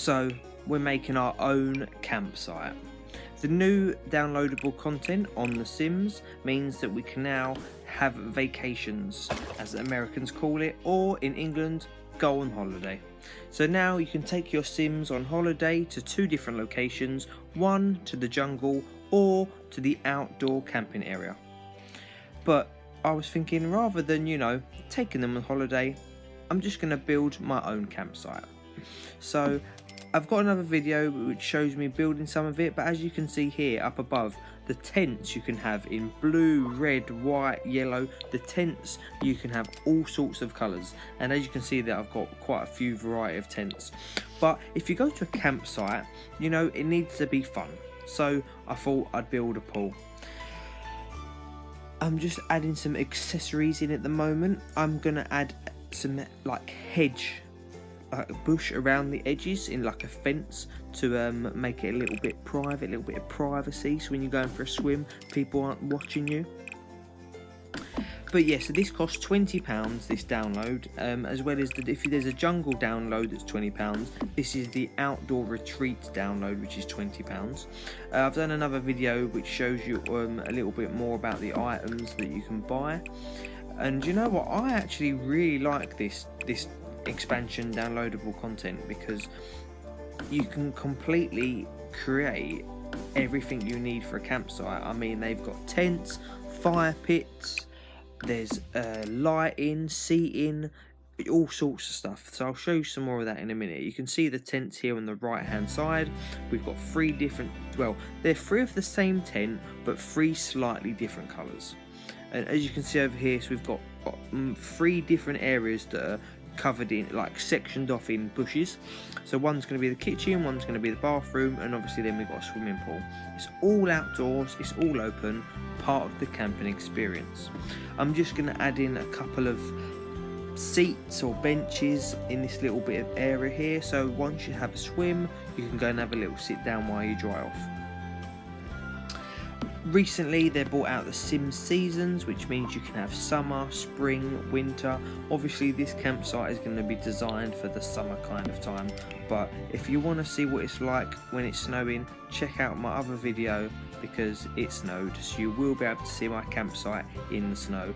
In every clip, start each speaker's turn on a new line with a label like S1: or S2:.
S1: So we're making our own campsite. The new downloadable content on The Sims means that we can now have vacations, as Americans call it, or in England, go on holiday. So now you can take your Sims on holiday to 2 different locations, one to the jungle or to the outdoor camping area. But I was thinking, rather than, taking them on holiday, I'm just going to build my own campsite. So I've got another video which shows me building some of it, but as you can see here up above, the tents you can have in blue, red, white, yellow. The tents, you can have all sorts of colours, and as you can see that I've got quite a few variety of tents. But if you go to a campsite, it needs to be fun, so I thought I'd build a pool. I'm just adding some accessories in at the moment. I'm gonna add some hedge, a bush around the edges in like a fence to make it a little bit private, a little bit of privacy, so when you're going for a swim people aren't watching you. But yeah, so this costs £20, this download, as well as if there's a jungle download that's £20. This is the outdoor retreat download, which is £20. I've done another video which shows you a little bit more about the items that you can buy. And you know what, I actually really like this expansion downloadable content, because you can completely create everything you need for a campsite. I mean, they've got tents, fire pits, there's lighting, seating, all sorts of stuff. So I'll show you some more of that in a minute. You can see the tents here on the right hand side. We've got 3 different, well, they're 3 of the same tent but 3 slightly different colours. And as you can see over here, so we've got 3 different areas that are covered in, sectioned off in bushes. So one's going to be the kitchen, one's going to be the bathroom, and obviously then we've got a swimming pool. It's all outdoors, it's all open, part of the camping experience. I'm just going to add in a couple of seats or benches in this little bit of area here, so once you have a swim you can go and have a little sit down while you dry off. Recently they brought out the Sims Seasons, which means you can have summer, spring, winter. Obviously this campsite is going to be designed for the summer kind of time, but if you want to see what it's like when it's snowing, check out my other video, because it snowed, so you will be able to see my campsite in the snow.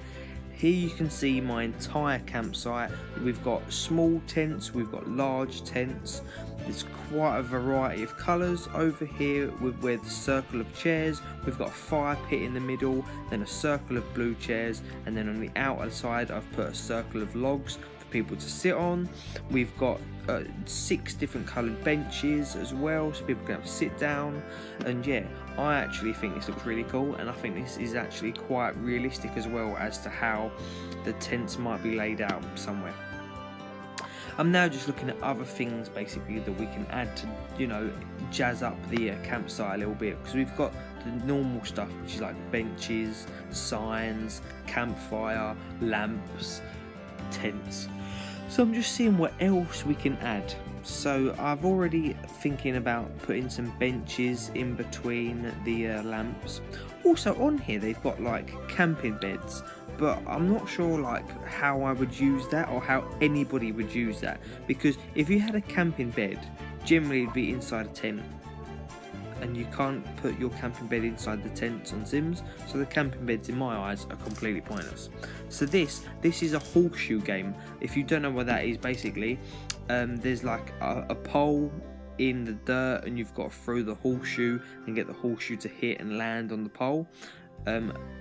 S1: Here you can see my entire campsite. We've got small tents, we've got large tents. There's quite a variety of colours. Over here with the circle of chairs, we've got a fire pit in the middle, then a circle of blue chairs, and then on the outer side I've put a circle of logs for people to sit on. We've got 6 different coloured benches as well, so people can have a sit down. And yeah, I actually think this looks really cool, and I think this is actually quite realistic as well as to how the tents might be laid out somewhere. I'm now just looking at other things basically that we can add to, jazz up the campsite a little bit, because we've got the normal stuff, which is like benches, signs, campfire, lamps, tents. So I'm just seeing what else we can add. So I've already thinking about putting some benches in between the lamps. Also on here they've got camping beds, but I'm not sure how I would use that, or how anybody would use that, because if you had a camping bed, generally it'd be inside a tent, and you can't put your camping bed inside the tents on Sims, so the camping beds in my eyes are completely pointless. So this is a horseshoe game. If you don't know what that is, basically there's a pole in the dirt, and you've got to throw the horseshoe and get the horseshoe to hit and land on the pole.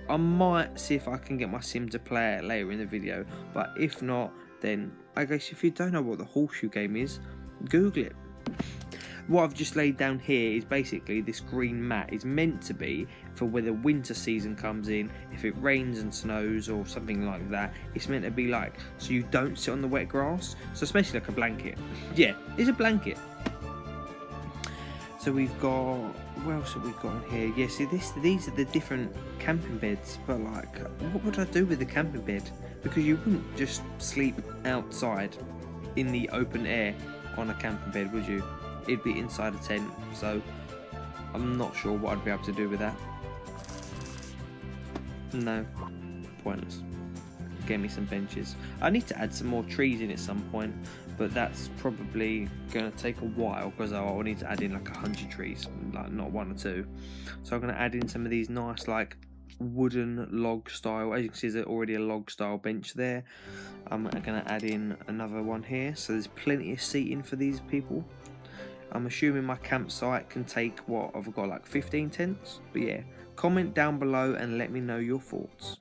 S1: I might see if I can get my sim to play it later in the video, but if not, then I guess if you don't know what the horseshoe game is, Google it. What I've just laid down here is basically this green mat is meant to be for when the winter season comes in, if it rains and snows or something like that. It's meant to be so you don't sit on the wet grass, so it's basically like a blanket. Yeah, it's a blanket. So we've got, what else have we got in here? Yeah, see these are the different camping beds, but what would I do with the camping bed? Because you wouldn't just sleep outside in the open air on a camping bed, would you? It'd be inside a tent, so I'm not sure what I'd be able to do with that. No, pointless. Get me some benches. I need to add some more trees in at some point, but that's probably going to take a while because I'll need to add in like 100 trees, like not one or two. So I'm going to add in some of these nice like wooden log style. As you can see, there's already a log style bench there. I'm going to add in another one here, so there's plenty of seating for these people. I'm assuming my campsite can take, what, I've got like 15 tents, but yeah, comment down below and let me know your thoughts.